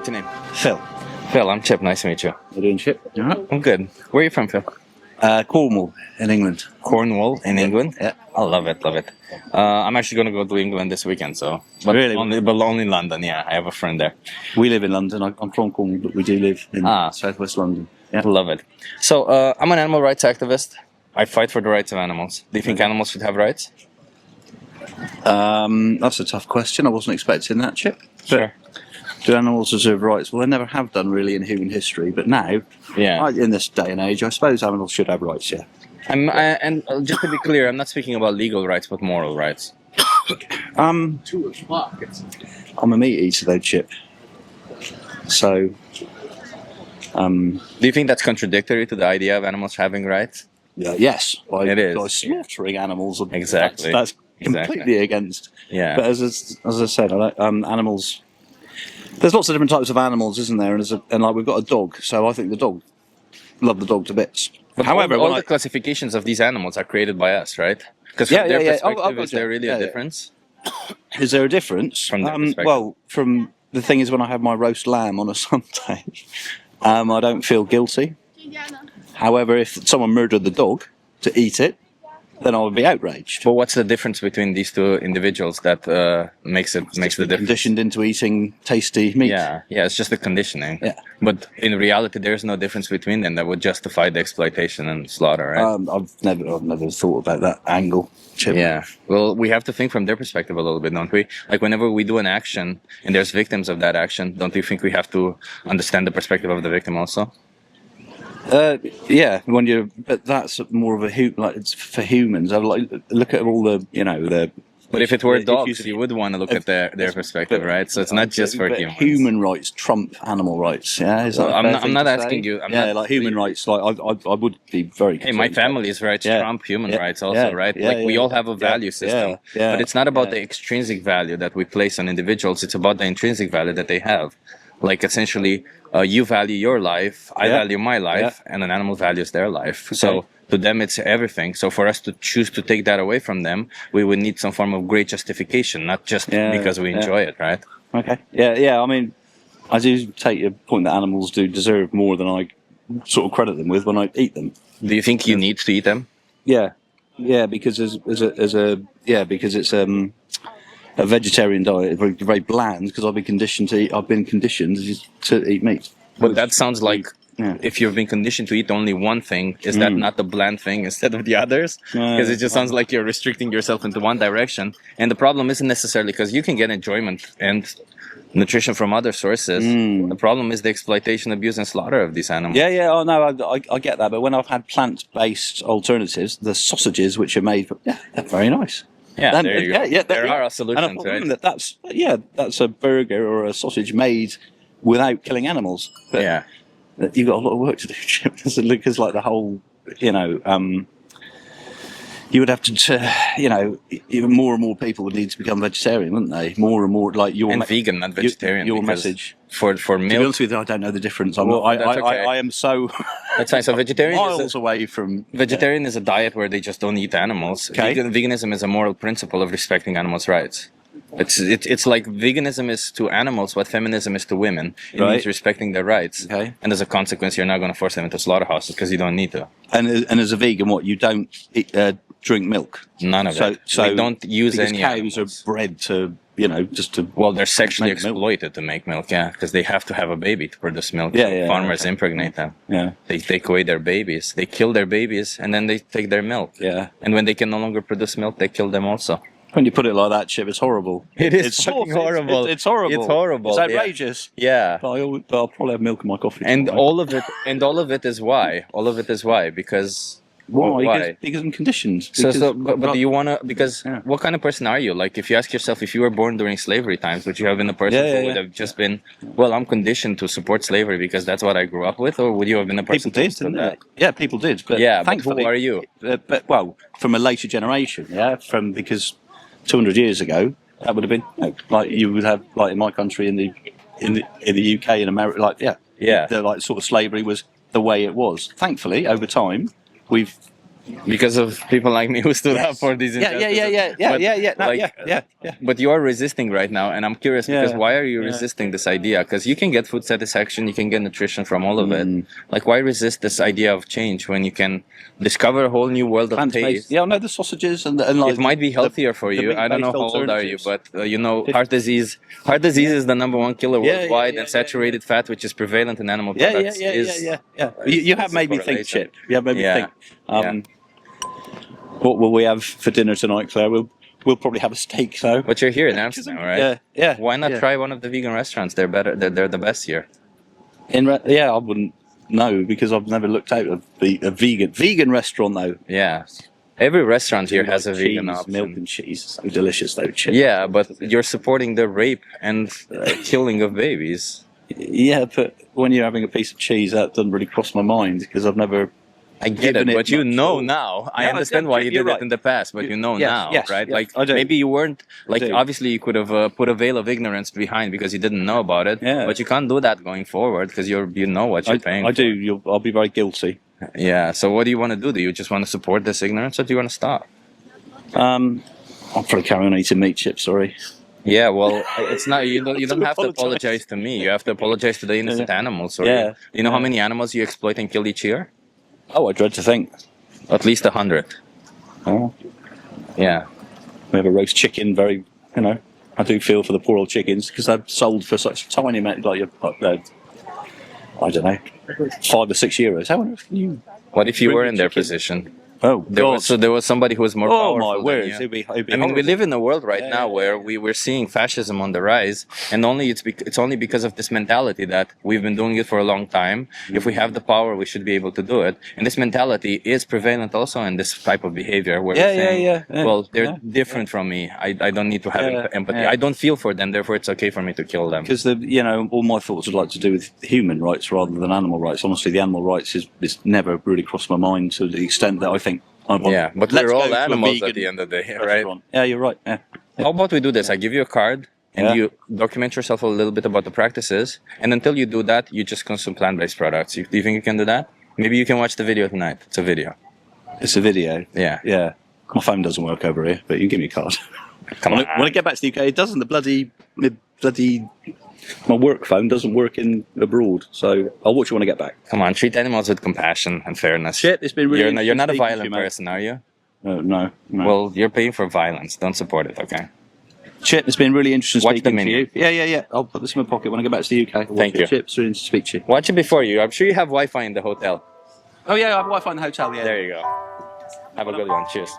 What's your name? Phil. Phil, I'm Chip. Nice to meet you. How you doing, Chip? You all right? I'm good. Where are you from, Phil? Cornwall in England. Cornwall in England? Yeah. I love it, love it. I'm actually going to go to England this weekend, so... But Really? only London, yeah. I have a friend there. We live in London. I'm from Cornwall, but we do live in southwest London. Yeah. Love it. So, I'm an animal rights activist. I fight for the rights of animals. Do you think animals should have rights? That's a tough question. I wasn't expecting that, Chip. Sure. Do animals deserve rights? Well, they never have done really in human history, but now, in this day and age, I suppose animals should have rights, yeah. And just to be clear, I'm not speaking about legal rights, but moral rights. I'm a meat eater, though, Chip. So, do you think that's contradictory to the idea of animals having rights? Yes. It is. By slaughtering animals. Exactly. That's completely against. Yeah. But as I said, animals... There's lots of different types of animals, isn't there? And like we've got a dog, so I think love the dog to bits. But however, all the classifications of these animals are created by us, right? Because from their perspective, is there really a difference? Is there a difference? From their perspective? Well, from the thing is, when I have my roast lamb on a Sunday, I don't feel guilty. However, if someone murdered the dog to eat it, then I would be outraged. But what's the difference between these two individuals that makes the difference? Conditioned into eating tasty meat. Yeah, it's just the conditioning. Yeah. But in reality, there's no difference between them that would justify the exploitation and slaughter, right? I've never thought about that angle, Chip. Yeah. Well, we have to think from their perspective a little bit, don't we? Like whenever we do an action and there's victims of that action, don't you think we have to understand the perspective of the victim also? But that's more of it's for humans. I look at all the. But if it were dogs, you would want to look at their perspective, right? So it's not just for humans. Human rights trump animal rights. Yeah, I'm not asking you. Human rights. Like I would be very. Hey, my family's rights trump human rights also, right? We all have a value system, but it's not about the extrinsic value that we place on individuals. It's about the intrinsic value that they have. Like essentially, you value your life, I value my life, and an animal values their life. Okay. So to them, it's everything. So for us to choose to take that away from them, we would need some form of great justification, not just because we enjoy it, right? Okay. Yeah. I mean, I do take your point that animals do deserve more than I sort of credit them with when I eat them. Do you think you need to eat them? Yeah, because because it's a vegetarian diet, very, very bland, because I've been conditioned to eat meat. But that sounds like if you've been conditioned to eat only one thing, is that not the bland thing instead of the others? Because it just sounds like you're restricting yourself into one direction. And the problem isn't necessarily because you can get enjoyment and nutrition from other sources. The problem is the exploitation, abuse, and slaughter of these animals. Oh no, I get that. But when I've had plant-based alternatives, the sausages which are made, they're very nice. Yeah, there you go. There are solutions, right? That's a burger or a sausage made without killing animals. But you've got a lot of work to do, Chip, because like the whole, you would have to, even more and more people would need to become vegetarian, wouldn't they? More and more, like your... And vegan, not vegetarian. Your message. For milk... To be honest with you, I don't know the difference. I am so... That's fine. So vegetarian miles away from... Vegetarian is a diet where they just don't eat animals. Okay. Veganism is a moral principle of respecting animals' rights. It's like veganism is to animals what feminism is to women. It means respecting their rights. Okay. And as a consequence, you're not going to force them into slaughterhouses because you don't need to. And as a vegan, you don't drink milk? None of it. So we don't use any cows are bred to, just to... Well, they're sexually exploited to make milk, because they have to have a baby to produce milk. Farmers impregnate them. Yeah. They take away their babies. They kill their babies, and then they take their milk. Yeah. And when they can no longer produce milk, they kill them also. When you put it like that, Chip, it's horrible. It's fucking horrible. It's horrible. It's horrible. It's outrageous. Yeah. But I'll probably have milk in my coffee. And all of it is why. All of it is why. Because... Why? Because I'm conditioned. But do you want to... Because what kind of person are you? Like, if you ask yourself, if you were born during slavery times, would you have been a person who would have just been, well, I'm conditioned to support slavery because that's what I grew up with? Or would you have been a person who did that? Yeah, people did. But thankfully, but who are you? From a later generation, because 200 years ago, that would have been, like you would have, like in my country, in the UK, in America, the like sort of slavery was the way it was. Thankfully, over time, we've Because of people like me who stood up for these injustices. But you are resisting right now, and I'm curious because why are you resisting this idea? Because you can get food satisfaction, you can get nutrition from all of it. Like, why resist this idea of change when you can discover a whole new world of taste? Yeah, I know the sausages and like it might be healthier for you. I don't know how old are you, but you know, heart disease is the #1 killer worldwide, and saturated fat, which is prevalent in animal products. You have made me think, Chip. You have made me think. What will we have for dinner tonight, Claire? We'll probably have a steak, though. But you're here in Amsterdam, right? Yeah. Why not try one of the vegan restaurants? They're better. They're the best here. I wouldn't know because I've never looked out a vegan restaurant though. Yeah. Every restaurant here has a vegan option. Milk and cheese, so delicious though. Chip. Yeah, but you're supporting the rape and killing of babies. Yeah, but when you're having a piece of cheese, that doesn't really cross my mind because I've never. I get it, but you know now. I understand why you did it in the past, but you know now, right? Like maybe you weren't like obviously you could have put a veil of ignorance behind because you didn't know about it. Yeah. But you can't do that going forward because you know what you're paying. I'll be very guilty. Yeah. So what do you want to do? Do you just want to support this ignorance, or do you want to stop? I'll probably carry on eating meat chips. Sorry. Yeah, well, it's not. You don't have to apologize to me. You have to apologize to the innocent animals. Sorry. You know how many animals you exploit and kill each year? Oh, I dread to think. At least 100. Oh. Yeah. We have a roast chicken, I do feel for the poor old chickens because they're sold for such tiny amount, I don't know, €5 or €6. How on earth can you... What if you were in their position? Oh, there was somebody who was more powerful. Oh my word! I mean, we live in a world right now where we're seeing fascism on the rise, and it's only because of this mentality that we've been doing it for a long time. If we have the power, we should be able to do it. And this mentality is prevalent also in this type of behavior. Where well, they're different from me. I don't need to have empathy. I don't feel for them. Therefore, it's okay for me to kill them. Because all my thoughts would like to do with human rights rather than animal rights. Honestly, the animal rights is never really crossed my mind to the extent that I think. But we're all animals at the end of the day, right? Yeah, you're right. Yeah. How about we do this? I give you a card, and you document yourself a little bit about the practices, and until you do that, you just consume plant-based products. Do you think you can do that? Maybe you can watch the video tonight. It's a video. It's a video? Yeah. Yeah. My phone doesn't work over here, but you can give me a card. Come on. When I get back to the UK, it doesn't. My work phone doesn't work abroad, so I'll watch it when I get back. Come on, treat animals with compassion and fairness. Shit, it's been really. You're not a violent person, are you? No. Well, you're paying for violence. Don't support it, okay? Chip, it's been really interesting Watch speaking the to you. Yeah. I'll put this in my pocket when I get back to the UK. Thank you. Chip, it's really interesting to speak to you. Watch it before you. I'm sure you have Wi-Fi in the hotel. Oh yeah, I have Wi-Fi in the hotel. Yeah. There you go. Have a good one. Cheers.